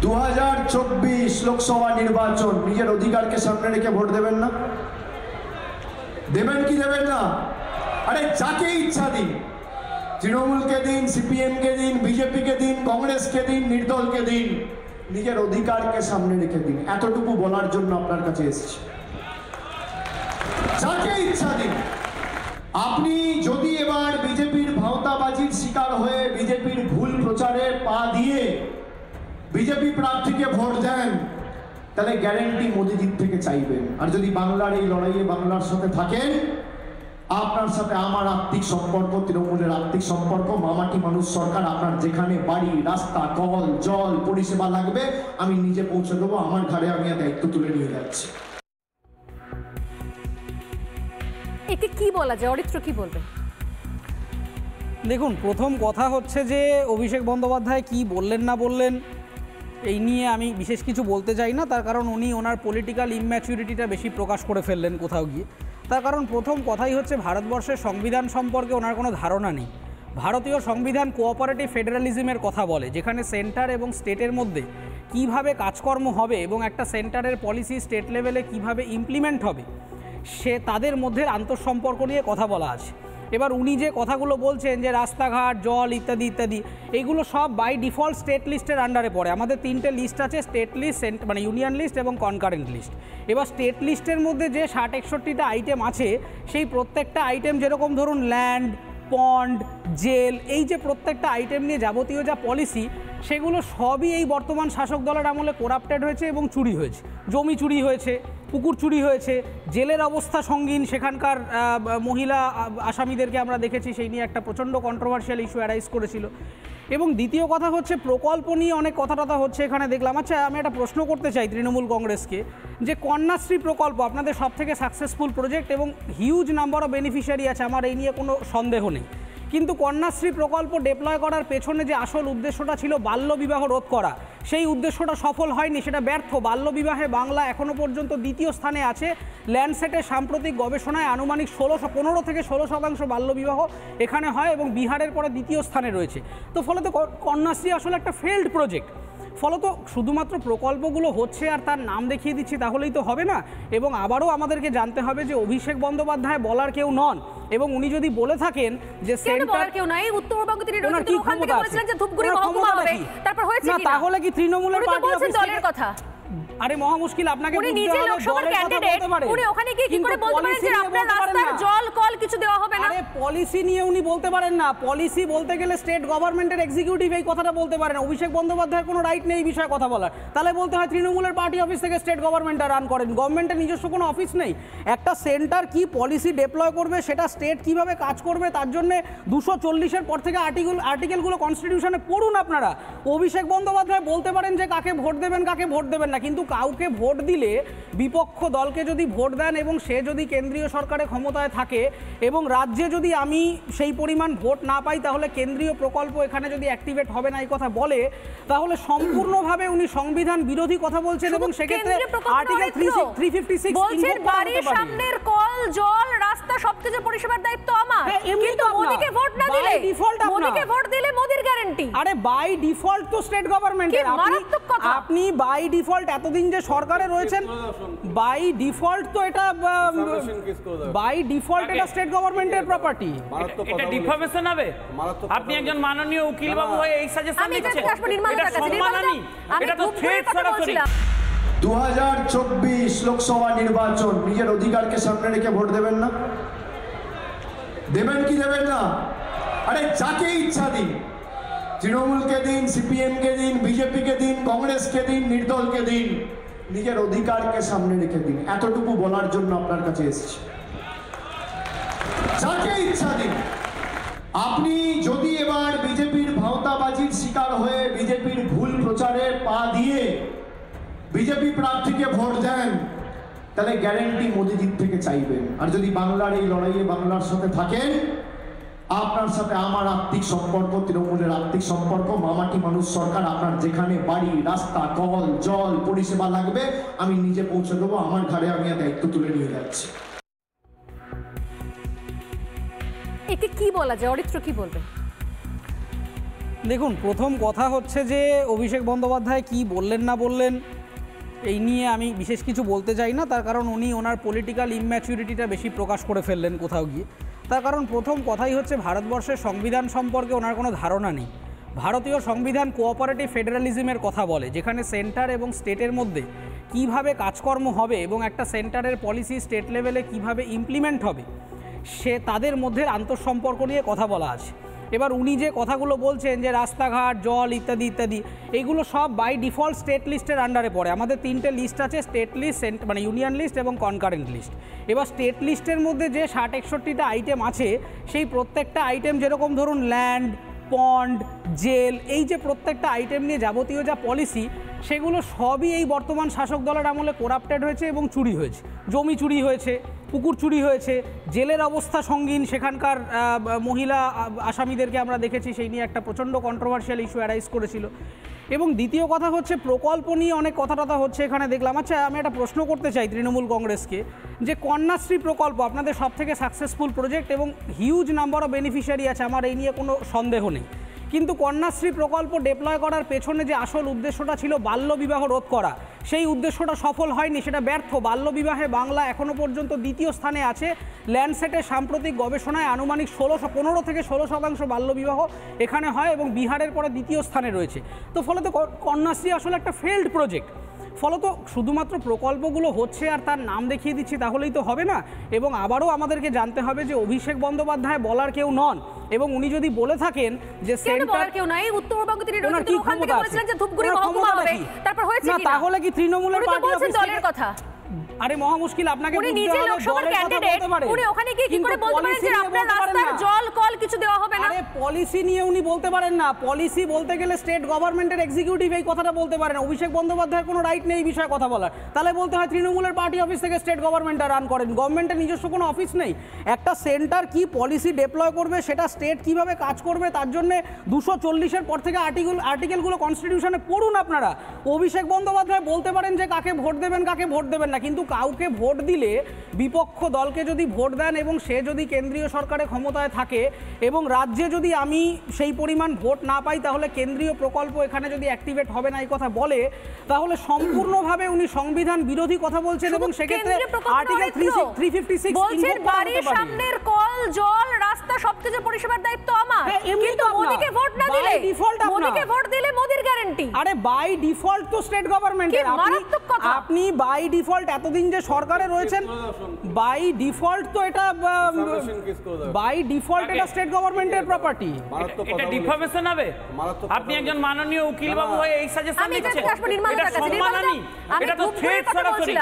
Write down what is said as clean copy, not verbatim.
2024 লোকসভা নির্বাচন নিজের অধিকারকে সামনে রেখে ভোট দেবেন না? দেবেন কি দেবেন না? আরে যাকে ইচ্ছা দিন, তৃণমূলকে দিন, সিপিএমকে দিন, বিজেপিকে দিন, কংগ্রেসকে দিন, নির্দলকে দিন, নিজের অধিকারকে সামনে রেখে দিন। এতটুকু বলার জন্য আপনার কাছে এসেছি। যাকে ইচ্ছা দিন। আপনি যদি এবার বিজেপির ভাওতাবাজির শিকার হয়ে বিজেপির ভুল প্রচারে পা দিয়ে বিজেপি প্রার্থীকে ভোট দেন, তাহলে গ্যারেন্টি মোদিজির থেকে চাইবেন। আর যদি বাংলার এই লড়াইয়ে বাংলার সাথে থাকেন, আপনার সাথে আমার আত্মিক সম্পর্ক, তৃণমূলের আত্মিক সম্পর্ক, মামাটি মানুষ সরকার, আপনার যেখানে বাড়ি, রাস্তা, কল, জল, পরিষেবা লাগবে আমি নিজে পৌঁছে দেবো। আমার ঘাড়ে আমি দায়িত্ব তুলে নিয়ে যাচ্ছি। একে কি বলা যায়? অরিত্র কি বলবে? দেখুন, প্রথম কথা হচ্ছে যে অভিষেক বন্দ্যোপাধ্যায় কি বললেন না বললেন এই নিয়ে আমি বিশেষ কিছু বলতে চাই না। তার কারণ উনি ওনার পলিটিক্যাল ইম্যাচুরিটিটা বেশি প্রকাশ করে ফেললেন কোথাও গিয়ে। তার কারণ প্রথম কথাই হচ্ছে ভারতবর্ষের সংবিধান সম্পর্কে ওনার কোনো ধারণা নেই। ভারতীয় সংবিধান কোঅপারেটিভ ফেডারালিজমের কথা বলে, যেখানে সেন্টার এবং স্টেটের মধ্যে কিভাবে কাজকর্ম হবে এবং একটা সেন্টারের পলিসি স্টেট লেভেলে কিভাবে ইমপ্লিমেন্ট হবে সে তাদের মধ্যে আন্তঃসম্পর্ক নিয়ে কথা বলা আছে। এবার উনি যে কথাগুলো বলছেন যে রাস্তাঘাট, জল ইত্যাদি ইত্যাদি, এইগুলো সব বাই ডিফল্ট স্টেট লিস্টের আন্ডারে পড়ে। আমাদের 3টে লিস্ট আছে, স্টেট লিস্ট, মানে ইউনিয়ন লিস্ট এবং কনকারেন্ট লিস্ট। এবার স্টেট লিস্টের মধ্যে যে 60-61টা আইটেম আছে, সেই প্রত্যেকটা আইটেম যেরকম ধরুন ল্যান্ড, পন্ড, জেল, এই যে প্রত্যেকটা আইটেম নিয়ে যাবতীয় যা পলিসি, সেগুলো সবই এই বর্তমান শাসক দলের আমলে করাপ্টেড হয়েছে এবং চুরি হয়েছে। জমি চুরি হয়েছে, পুকুর চুরি হয়েছে, জেলের অবস্থা সঙ্গীন, সেখানকার মহিলা আসামিদেরকে আমরা দেখেছি, সেই নিয়ে একটা প্রচণ্ড কন্ট্রোভার্সিয়াল ইস্যু অ্যারাইজ করেছিল। এবং দ্বিতীয় কথা হচ্ছে প্রকল্প নিয়ে অনেক কথা হচ্ছে এখানে দেখলাম। আচ্ছা, আমি একটা প্রশ্ন করতে চাই তৃণমূল কংগ্রেসকে, যে কন্যাশ্রী প্রকল্প আপনাদের সবথেকে সাকসেসফুল প্রজেক্ট এবং হিউজ নাম্বার অফ বেনিফিশিয়ারি আছে, আমার এই নিয়ে কোনো সন্দেহ নেই। কিন্তু কন্যাশ্রী প্রকল্প ডেপ্লয় করার পেছনে যে আসল উদ্দেশ্যটা ছিল বাল্যবিবাহ রোধ করা, সেই উদ্দেশ্যটা সফল হয়নি, সেটা ব্যর্থ। বাল্যবিবাহে বাংলা এখনও পর্যন্ত দ্বিতীয় স্থানে আছে। ল্যান্ডসেটের সাম্প্রতিক গবেষণায় আনুমানিক 15 থেকে 16% বাল্যবিবাহ এখানে হয় এবং বিহারের পরে দ্বিতীয় স্থানে রয়েছে। তো ফলত কন্যাশ্রী আসলে একটা ফেল্ড প্রজেক্ট। ফলত শুধুমাত্র প্রকল্পগুলো হচ্ছে আর তার নাম দেখিয়ে দিচ্ছি তাহলেই তো হবে না। এবং আবারও আমাদেরকে জানতে হবে যে অভিষেক বন্দ্যোপাধ্যায় বলার কেউ নন, এবং উনি যদি বলে থাকেন যে সেন্টার কেউ নাই, উত্তরবঙ্গ তিনি ওখান থেকে বলেছিলেন যে ধূপগুড়ি মহকুমা হবে, তারপর হয়েছে না, তাহলে কি তৃণমূলের পার্টি অফিস দলের কথা? আরে মহা মুশকিল, আপনাকে উনি নিজে লোকসভার ক্যান্ডিডেট, উনি ওখানে গিয়ে কি করে বলতে পারেন যে আপনার রাস্তার জল কল কিছু দেওয়া হবে না? আরে পলিসি নিয়ে উনি বলতে পারেন না। পলিসি বলতে গেলে স্টেট গভর্নমেন্টের এক্সিকিউটিভ এই কথাটা বলতে পারেন। অভিষেক বন্দ্যোপাধ্যায়ের কোনো রাইট নেই এই বিষয়ে কথা বলার। তাহলে বলতে হয় তৃণমূলের পার্টি অফিস থেকে স্টেট গভর্নমেন্টটা রান করেন, গভর্নমেন্টের নিজস্ব কোনো অফিস নেই। একটা সেন্টার কি পলিসি ডেপ্লয় করবে, সেটা স্টেট কিভাবে কাজ করবে, তার জন্য 240-এর পর থেকে আর্টিকেলগুলো কনস্টিটিউশনে পড়ুন আপনারা। অভিষেক বন্দ্যোপাধ্যায় বলতে পারেন যে কাকে ভোট দেবেন কাকে ভোট দেবেন না, কিন্তু কাউকে ভোট দিলে বিপক্ষ দলকে যদি ভোট দেন এবং সে যদি কেন্দ্রীয় সরকারে ক্ষমতায় থাকে এবং রাজ্যে যদি আমি সেই পরিমাণ ভোট না পাই, তাহলে কেন্দ্রীয় প্রকল্প এখানে যদি অ্যাক্টিভেট হবে না এই কথা বলে, তাহলে সম্পূর্ণভাবে উনি সংবিধান বিরোধী কথা বলছেন। এবং সেক্ষেত্রে আর্টিকেল 356 বলছেন বাড়ির সামনের কল, জল, রাস্তা সবকিছু পরিষেবার দায়িত্ব আমার, কিন্তু মোদিকে ভোট না দিলে, মোদিকে ভোট দিলে মোদির গ্যারান্টি। আরে বাই ডিফল্ট তো স্টেট গভর্নমেন্টের, আপনি বাই ডিফল্ট এতদিন যে সরকারে রয়েছেন, বাই ডিফল্ট তো এটা বাই ডিফল্ট এটা স্টেট গভর্নমেন্টের প্রপার্টি। এটা ডিফরমেশন হবে। আপনি একজন মাননীয় উকিল বাবু হয়ে এই সাজেশন দিচ্ছেন, এটা সম্মানহানি, এটা তো থ্রেট সরাসরি। 2024 লোকসভা নির্বাচন নিজের অধিকারকে সামনে রেখে ভোট দেবেন না? দেবেন কি দেবেন না? আরে যাকে ইচ্ছা দিন, তৃণমূলকে দিন, সিপিএমকে দিন, বিজেপিকে দিন, কংগ্রেসকে দিন, নির্দলকে দিন, নিজের অধিকারকে সামনে রেখে দিন। এতটুকু বলার জন্য আপনার কাছে এসেছি। যাকে ইচ্ছা দিন। আপনি যদি এবার বিজেপির ভাওতাবাজির শিকার হয়ে বিজেপির ভুল প্রচারে পা দিয়ে বিজেপি প্রার্থীকে ভোট দেন, তাহলে গ্যারেন্টি মোদিজির থেকে চাইবেন। আর যদি বাংলার এই লড়াইয়ে বাংলার সাথে থাকেন, আপনার সাথে আমার আত্মিক সম্পর্ক, তৃণমূলের আত্মিক সম্পর্ক, মামাটি মানুষ সরকার, আপনার যেখানে বাড়ি, রাস্তা, কল, জল, পরিষেবা লাগবে আমি নিজে পৌঁছে দেবো। আমার ঘাড়ে আমি দায়িত্ব তুলে নিয়ে যাচ্ছি। একে কি বলা যায়? অরিত্র কি বলবে? দেখুন, প্রথম কথা হচ্ছে যে অভিষেক বন্দ্যোপাধ্যায় কি বললেন না বললেন এই নিয়ে আমি বিশেষ কিছু বলতে চাই না, তার কারণ উনি ওনার পলিটিক্যাল ইম্যাচুরিটিটা বেশি প্রকাশ করে ফেললেন কোথাও গিয়ে। তার কারণ প্রথম কথাই হচ্ছে ভারতবর্ষের সংবিধান সম্পর্কে ওনার কোনো ধারণা নেই। ভারতীয় সংবিধান কোঅপারেটিভ ফেডারালিজমের কথা বলে, যেখানে সেন্টার এবং স্টেটের মধ্যে কিভাবে কাজকর্ম হবে এবং একটা সেন্টারের পলিসি স্টেট লেভেলে কিভাবে ইমপ্লিমেন্ট হবে সে তাদের মধ্যে আন্তঃসম্পর্ক নিয়ে কথা বলা আছে। এবার উনি যে কথাগুলো বলছেন যে রাস্তাঘাট, জল ইত্যাদি ইত্যাদি, এইগুলো সব বাই ডিফল্ট স্টেট লিস্টের আন্ডারে পড়ে। আমাদের 3টে লিস্ট আছে, স্টেট লিস্ট, মানে ইউনিয়ন লিস্ট এবং কনকারেন্ট লিস্ট। এবার স্টেট লিস্টের মধ্যে যে 60-61টা আইটেম আছে, সেই প্রত্যেকটা আইটেম যেরকম ধরুন ল্যান্ড, পন্ড, জেল, এই যে প্রত্যেকটা আইটেম নিয়ে যাবতীয় যা পলিসি, সেগুলো সবই এই বর্তমান শাসক দলের আমলে করাপ্টেড হয়েছে এবং চুরি হয়েছে। জমি চুরি হয়েছে, পুকুর চুরি হয়েছে, জেলের অবস্থা সঙ্গীন, সেখানকার মহিলা আসামিদেরকে আমরা দেখেছি, সেই নিয়ে একটা প্রচণ্ড কন্ট্রোভার্সিয়াল ইস্যু অ্যারাইজ করেছিল। এবং দ্বিতীয় কথা হচ্ছে প্রকল্প নিয়ে অনেক কথা হচ্ছে এখানে দেখলাম। আচ্ছা, আমি একটা প্রশ্ন করতে চাই তৃণমূল কংগ্রেসকে, যে কন্যাশ্রী প্রকল্প আপনাদের সবথেকে সাকসেসফুল প্রজেক্ট এবং হিউজ নাম্বার অফ বেনিফিশিয়ারি আছে, আমার এই নিয়ে কোনো সন্দেহ নেই, কিন্তু কন্যাশ্রী প্রকল্প ডেপ্লয় করার পেছনে যে আসল উদ্দেশ্যটা ছিল বাল্যবিবাহ রোধ করা, সেই উদ্দেশ্যটা সফল হয়নি, সেটা ব্যর্থ। বাল্যবিবাহে বাংলা এখনও পর্যন্ত দ্বিতীয় স্থানে আছে। ল্যান্ডসেটের সাম্প্রতিক গবেষণায় আনুমানিক 15 থেকে 16% বাল্যবিবাহ এখানে হয় এবং বিহারের পরে দ্বিতীয় স্থানে রয়েছে। তো ফলত কন্যাশ্রী আসলে একটা ফেল্ড প্রজেক্ট। ফলত শুধুমাত্র প্রকল্পগুলো হচ্ছে আর তার নাম দেখিয়ে দিচ্ছি তাহলেই তো হবে না। এবং আবারও আমাদেরকে জানতে হবে যে অভিষেক বন্দ্যোপাধ্যায় বলার কেউ নন, এবং উনি যদি বলে থাকেন যে সেন্টার কেউ নাই, উত্তরবঙ্গে তিনি ওখান থেকে বলেছিলেন যে ধূপগুড়ি মহকুমা হবে, তারপর হয়েছে না, কি না? তাহলে কি তৃণমূলের পার্টি অফিস দলের কথা? আরে মহা মুশকিল, আপনাকে উনি নিজে লোকসভার ক্যান্ডিডেট, উনি ওখানে গিয়ে কি করে বলতে পারেন যে আপনার রাস্তার জল কল কিছু দেওয়া হবে না? আরে পলিসি নিয়ে উনি বলতে পারেন না। পলিসি বলতে গেলে স্টেট গভর্নমেন্টের এক্সিকিউটিভ এই কথাটা বলতে পারেন। অভিষেক বন্দ্যোপাধ্যায়ের কোনো রাইট নেই এই বিষয়ে কথা বলার। তাহলে বলতে হয় তৃণমূলের পার্টি অফিস থেকে স্টেট গভর্নমেন্টটা রান করেন, গভর্নমেন্টের নিজস্ব কোনো অফিস নেই। একটা সেন্টার কি পলিসি ডেপ্লয় করবে, সেটা স্টেট কিভাবে কাজ করবে, তার জন্য 240-এর পর থেকে আর্টিকেলগুলো কনস্টিটিউশনে পড়ুন আপনারা। অভিষেক বন্দ্যোপাধ্যায় বলতে পারেন যে কাকে ভোট দেবেন কাকে ভোট দেবেন না, কিন্তু কাউকে ভোট দিলে বিপক্ষ দলকে যদি ভোট দেন এবং সে যদি কেন্দ্রীয় সরকারে ক্ষমতায় থাকে এবং রাজ্যে যদি আমি সেই পরিমাণ ভোট না পাই, তাহলে কেন্দ্রীয় প্রকল্প এখানে যদি অ্যাক্টিভেট হবে না এই কথা বলে, তাহলে সম্পূর্ণভাবে উনি সংবিধান বিরোধী কথা বলছেন। এবং সেক্ষেত্রে আর্টিকেল 356 বলছেন বাড়ির সামনের কল, জল, রাস্তা সবকিছু পরিষেবার দায়িত্ব আমার, কিন্তু মোদিকে ভোট না দিলে, মোদিকে ভোট দিলে মোদির গ্যারান্টি। আরে বাই ডিফল্ট তো স্টেট গভর্নমেন্টের, আপনি বাই ডিফল্ট এতদিন যে সরকারে রয়েছেন, বাই ডিফল্ট তো এটা বাই ডিফল্ট এটা স্টেট গভর্নমেন্টের প্রপার্টি। এটা ডিফামেশন হবে? আপনি একজন মাননীয় উকিল বাবু হয়ে এই সাজেশন দিচ্ছেন, এটা সম্মানহানি, এটা তো থ্রেট সরাসরি।